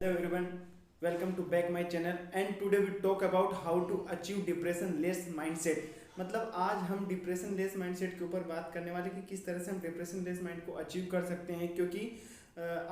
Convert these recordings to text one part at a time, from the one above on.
Hello everyone, welcome to back my channel and today we talk about how to achieve depression less mindset। मतलब आज हम depression less mindset के ऊपर बात करने वाले कि किस तरह से हम डिप्रेशन लेस माइंड को अचीव कर सकते हैं। क्योंकि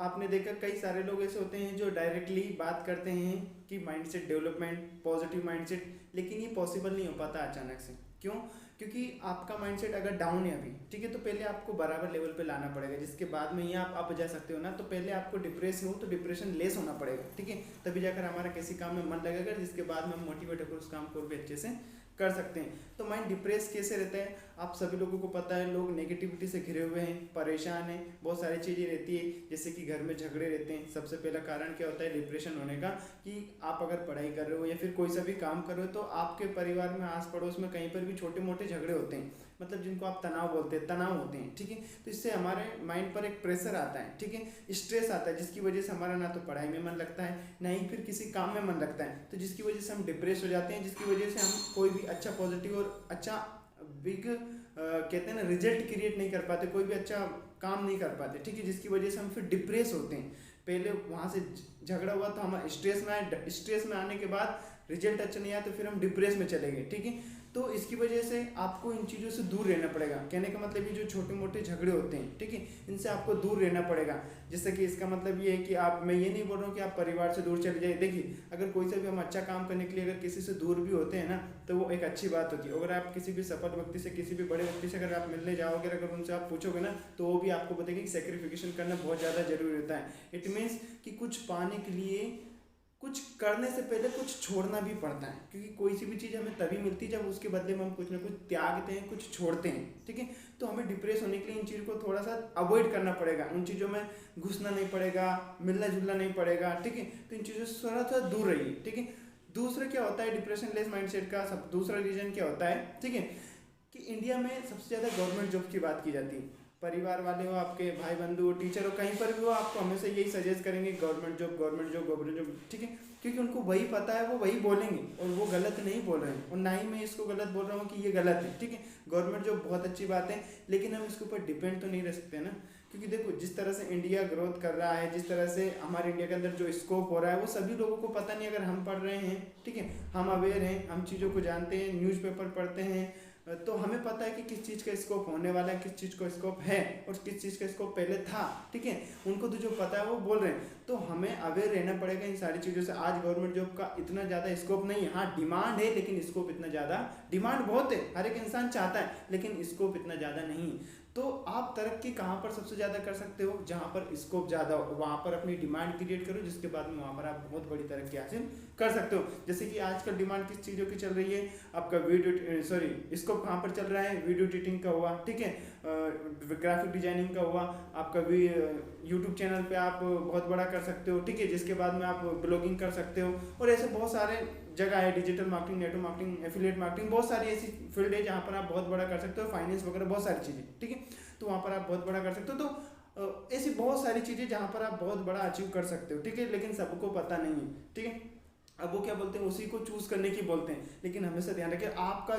आपने देखा कई सारे लोग ऐसे होते हैं जो डायरेक्टली बात करते हैं कि माइंडसेट डेवलपमेंट, पॉजिटिव माइंडसेट, लेकिन ये पॉसिबल नहीं हो पाता अचानक से। क्यों? क्योंकि आपका माइंडसेट अगर डाउन है अभी, ठीक है, तो पहले आपको बराबर लेवल पे लाना पड़ेगा, जिसके बाद में ही आप अप जा सकते हो ना। तो पहले आपको डिप्रेस हो तो डिप्रेशन लेस होना पड़ेगा, ठीक है, तभी जाकर हमारा किसी काम में मन लगेगा, जिसके बाद में हम मोटिवेट होकर उस काम को भी अच्छे से कर सकते हैं। तो माइंड डिप्रेस कैसे रहता है, आप सभी लोगों को पता है। लोग नेगेटिविटी से घिरे हुए हैं, परेशान हैं, बहुत सारी चीज़ें रहती है, जैसे कि घर में झगड़े रहते हैं। सबसे पहला कारण क्या होता है डिप्रेशन होने का, कि आप अगर पढ़ाई कर रहे हो या फिर कोई सा भी काम कर रहे हो तो आपके परिवार में, आस पड़ोस में कहीं पर भी छोटे मोटे झगड़े होते हैं, मतलब जिनको आप तनाव बोलते हैं, तनाव होते हैं, ठीक है। तो इससे हमारे माइंड पर एक प्रेशर आता है, ठीक है, स्ट्रेस आता है, जिसकी वजह से हमारा ना तो पढ़ाई में मन लगता है, ना ही फिर किसी काम में मन लगता है। तो जिसकी वजह से हम डिप्रेस हो जाते हैं, जिसकी वजह से हम कोई भी अच्छा पॉजिटिव और अच्छा बिग कहते हैं ना रिजल्ट क्रिएट नहीं कर पाते, कोई भी अच्छा काम नहीं कर पाते, ठीक है, जिसकी वजह से हम फिर डिप्रेस होते हैं। पहले वहाँ से झगड़ा हुआ तो हम स्ट्रेस में आए, स्ट्रेस में आने के बाद रिजल्ट अच्छा नहीं आया तो फिर हम डिप्रेस में चले गए, ठीक है। तो इसकी वजह से आपको इन चीज़ों से दूर रहना पड़ेगा। कहने का मतलब ये जो छोटे मोटे झगड़े होते हैं, ठीक है, इनसे आपको दूर रहना पड़ेगा। जैसे कि इसका मतलब ये है कि आप, मैं ये नहीं बोल रहा हूँ कि आप परिवार से दूर चले जाइए। देखिए, अगर कोई सा भी हम अच्छा काम करने के लिए अगर किसी से दूर भी होते हैं ना, तो वो एक अच्छी बात होती है। अगर आप किसी भी सफल व्यक्ति से, किसी भी बड़े व्यक्ति से अगर आप मिलने जाओगे, अगर उनसे आप पूछोगे ना, तो वो भी आपको बताएंगे कि सेक्रीफिकेशन करना बहुत ज़्यादा जरूरी होता है। इट मीन्स कि कुछ पाने के लिए कुछ करने से पहले कुछ छोड़ना भी पड़ता है, क्योंकि कोई सी भी चीज़ हमें तभी मिलती है जब उसके बदले में हम कुछ ना कुछ त्यागते हैं, कुछ छोड़ते हैं, ठीक है। तो हमें डिप्रेस होने के लिए इन चीज़ों को थोड़ा सा अवॉइड करना पड़ेगा, उन चीज़ों में घुसना नहीं पड़ेगा, मिलना जुलना नहीं पड़ेगा, ठीक है। तो इन चीज़ों से थोड़ा सा दूर रहिए, ठीक है। दूसरा क्या होता है डिप्रेशन लेस माइंडसेट का, सब दूसरा रीजन क्या होता है, ठीक है, कि इंडिया में सबसे ज़्यादा गवर्नमेंट जॉब की बात की जाती है। परिवार वाले हो, आपके भाई बंधु हो, टीचर हो, कहीं पर भी हो, आपको हमेशा यही सजेस्ट करेंगे government job, government job, government job, ठीक है, क्योंकि उनको वही पता है, वो वही बोलेंगे और वो गलत नहीं बोल रहे हैं, और ना ही मैं इसको गलत बोल रहा हूँ कि ये गलत है, ठीक है। गवर्नमेंट जॉब बहुत अच्छी बात है, लेकिन हम इसके ऊपर डिपेंड तो नहीं रह सकते ना। क्योंकि देखो, जिस तरह से इंडिया ग्रोथ कर रहा है, जिस तरह से हमारे इंडिया के अंदर जो स्कोप हो रहा है, वो सभी लोगों को पता नहीं। अगर हम पढ़ रहे हैं, ठीक है, हम अवेयर हैं, हम चीज़ों को जानते हैं, न्यूज़पेपर पढ़ते हैं, तो हमें पता है कि किस चीज़ का स्कोप होने वाला है, किस चीज़ का स्कोप है और किस चीज़ का स्कोप पहले था, ठीक है। उनको तो जो पता है वो बोल रहे हैं, तो हमें अवेयर रहना पड़ेगा इन सारी चीज़ों से। आज गवर्नमेंट जॉब का इतना ज़्यादा स्कोप नहीं है, हाँ डिमांड है, लेकिन स्कोप इतना ज़्यादा, डिमांड बहुत है, हर एक इंसान चाहता है, लेकिन स्कोप इतना ज़्यादा नहीं है। तो आप तरक्की कहाँ पर सबसे ज़्यादा कर सकते हो, जहाँ पर स्कोप ज़्यादा हो, वहाँ पर अपनी डिमांड क्रिएट करो, जिसके बाद में वहाँ पर आप बहुत बड़ी तरक्की हासिल कर सकते हो। जैसे कि आजकल डिमांड किस चीज़ों की चल रही है, आपका वीडियो, सॉरी, स्कोप कहाँ पर चल रहा है, वीडियो एडिटिंग का हुआ, ठीक है, ग्राफिक डिजाइनिंग का हुआ, आपका भी यूट्यूब चैनल पे आप बहुत बड़ा कर सकते हो, ठीक है, जिसके बाद में आप ब्लॉगिंग कर सकते हो, और ऐसे बहुत सारे जगह है, digital marketing, network marketing, affiliate marketing, बहुत सारी ऐसी फील्ड है जहाँ पर आप बहुत बड़ा कर सकते हो, फाइनेंस वगैरह बहुत सारी चीज़ें, ठीक है, तो वहाँ पर आप बहुत बड़ा कर सकते हो। तो ऐसी बहुत सारी चीज़ें जहाँ पर आप बहुत बड़ा अचीव कर सकते हो, ठीक है, लेकिन सबको पता नहीं है, ठीक है। अब वो क्या बोलते हैं, उसी को चूज करने की बोलते हैं, लेकिन हमेशा ध्यान रखिए आपका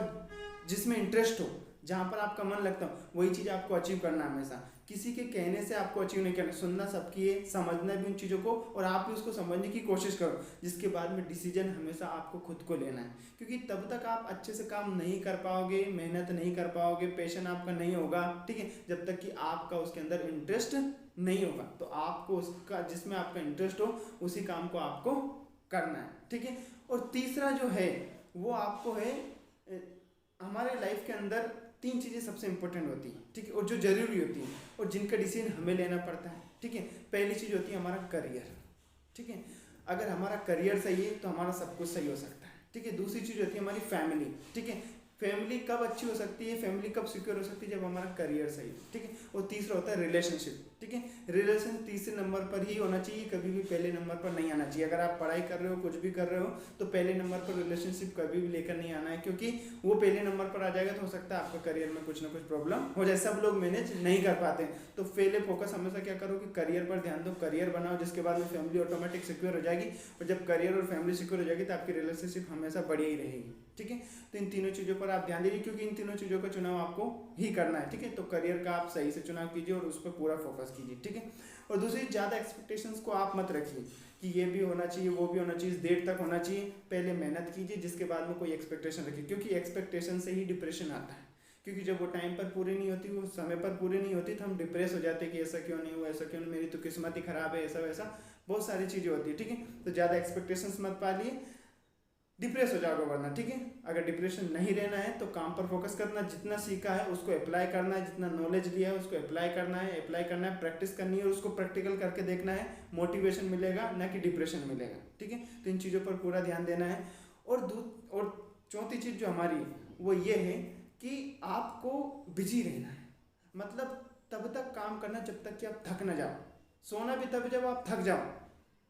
जिसमें इंटरेस्ट हो, जहाँ पर आपका मन लगता हो, वही चीज़ आपको अचीव करना है हमेशा। किसी के कहने से आपको अचीव नहीं करना, सुनना सबकी है, समझना भी उन चीज़ों को, और आप भी उसको समझने की कोशिश करो, जिसके बाद में डिसीजन हमेशा आपको खुद को लेना है। क्योंकि तब तक आप अच्छे से काम नहीं कर पाओगे, मेहनत नहीं कर पाओगे, पैशन आपका नहीं होगा, ठीक है, जब तक कि आपका उसके अंदर इंटरेस्ट नहीं होगा। तो आपको उसका, जिसमें आपका इंटरेस्ट हो, उसी काम को आपको करना है, ठीक है। और तीसरा जो है वो आपको है, हमारे लाइफ के अंदर तीन चीज़ें सबसे इंपॉर्टेंट होती हैं, ठीक है, और जो जरूरी होती हैं और जिनका डिसीजन हमें लेना पड़ता है, ठीक है। पहली चीज़ होती है हमारा करियर, ठीक है, अगर हमारा करियर सही है तो हमारा सब कुछ सही हो सकता है, ठीक है। दूसरी चीज़ होती है हमारी फैमिली, ठीक है, फैमिली कब अच्छी हो सकती है, फैमिली कब सिक्योर हो सकती है, जब हमारा करियर सही है, ठीक है। और तीसरा होता है रिलेशनशिप, ठीक है, रिलेशन तीसरे नंबर पर ही होना चाहिए, कभी भी पहले नंबर पर नहीं आना चाहिए। अगर आप पढ़ाई कर रहे हो, कुछ भी कर रहे हो, तो पहले नंबर पर रिलेशनशिप कभी भी लेकर नहीं आना है, क्योंकि वो पहले नंबर पर आ जाएगा तो हो सकता है आपका करियर में कुछ ना कुछ प्रॉब्लम हो जाए। सब लोग मैनेज नहीं कर पाते हैं, तो पहले फोकस हमेशा क्या करो कि करियर पर ध्यान दो, करियर बनाओ, जिसके बाद में फैमिली ऑटोमेटिक सिक्योर हो जाएगी, और जब करियर और फैमिली सिक्योर हो जाएगी तो आपकी रिलेशनशिप हमेशा बढ़ी ही रहेगी, ठीक है। तो इन तीनों चीज़ों पर आप ध्यान दीजिए, क्योंकि इन तीनों चीज़ों का चुनाव आपको ही करना है, ठीक है। तो करियर का आप सही से चुनाव कीजिए और उस पर पूरा फोकस कीजिए, ठीक है। और दूसरी, ज़्यादा एक्सपेक्टेशंस को आप मत रखिए, कि ये भी होना चाहिए, वो भी होना चाहिए, इस डेट तक होना चाहिए। पहले मेहनत कीजिए, जिसके बाद में कोई एक्सपेक्टेशन रखिए, क्योंकि एक्सपेक्टेशन से ही डिप्रेशन आता है। क्योंकि जब वो टाइम पर पूरी नहीं होती, वो समय पर पूरी नहीं होती, तो हम डिप्रेस हो जाते हैं कि ऐसा क्यों नहीं हुआ, ऐसा क्यों नहीं, मेरी तो किस्मत ही खराब है, ऐसा वैसा बहुत सारी चीज़ें होती है। ठीक है, तो ज़्यादा एक्सपेक्टेशंस मत पालिए, डिप्रेस हो जाओगे वरना। ठीक है, अगर डिप्रेशन नहीं रहना है तो काम पर फोकस करना, जितना सीखा है उसको अप्लाई करना है, जितना नॉलेज लिया है उसको अप्लाई करना है, प्रैक्टिस करनी है और उसको प्रैक्टिकल करके देखना है। मोटिवेशन मिलेगा, ना कि डिप्रेशन मिलेगा। ठीक है, तो इन चीज़ों पर पूरा ध्यान देना है। और चौथी चीज़ जो हमारी वो ये है कि आपको बिजी रहना है। मतलब तब तक काम करना जब तक कि आप थक ना जाओ, सोना भी तब जब आप थक जाओ।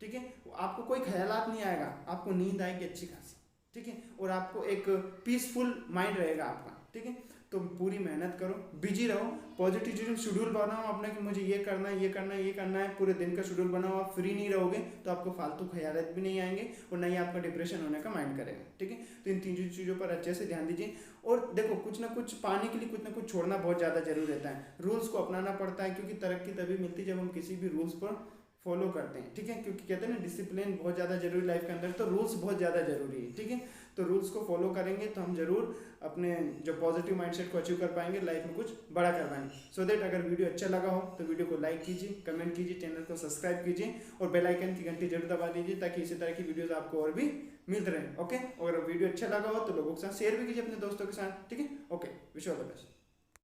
ठीक है, आपको कोई ख्यालात नहीं आएगा, आपको नींद आएगी अच्छी खासी। ठीक है, और आपको एक पीसफुल माइंड रहेगा आपका। ठीक है, तो पूरी मेहनत करो, बिजी रहो, पॉजिटिव शेड्यूल बनाओ अपना कि मुझे ये करना है, ये करना है, ये करना है। पूरे दिन का शेड्यूल बनाओ। आप फ्री नहीं रहोगे तो आपको फालतू ख्यालात भी नहीं आएंगे और ना ही आपका डिप्रेशन होने का माइंड करेगा। ठीक है, तो इन तीन चीज़ों पर अच्छे से ध्यान दीजिए। और देखो, कुछ ना कुछ पाने के लिए कुछ ना कुछ छोड़ना बहुत ज़्यादा जरूरी रहता है। रूल्स को अपनाना पड़ता है, क्योंकि तरक्की तभी मिलती है जब हम किसी भी रूल्स पर फॉलो करते हैं। ठीक है, क्योंकि कहते हैं ना डिसिप्लिन बहुत ज़्यादा जरूरी लाइफ के अंदर, तो रूल्स बहुत ज़्यादा जरूरी है। ठीक है, तो रूल्स को फॉलो करेंगे तो हम जरूर अपने जो पॉजिटिव माइंडसेट को अचीव कर पाएंगे, लाइफ में कुछ बड़ा कर पाएंगे। सो दैट अगर वीडियो अच्छा लगा हो तो वीडियो को लाइक कीजिए, कमेंट कीजिए, चैनल को सब्सक्राइब कीजिए और बेल आइकन की घंटी जरूर दबा दीजिए, ताकि इसी तरह की वीडियोस आपको और भी मिलते रहें। ओके, और अगर वीडियो अच्छा लगा हो तो लोगों के साथ शेयर भी कीजिए, अपने दोस्तों के साथ। ठीक है, okay, wish all the best.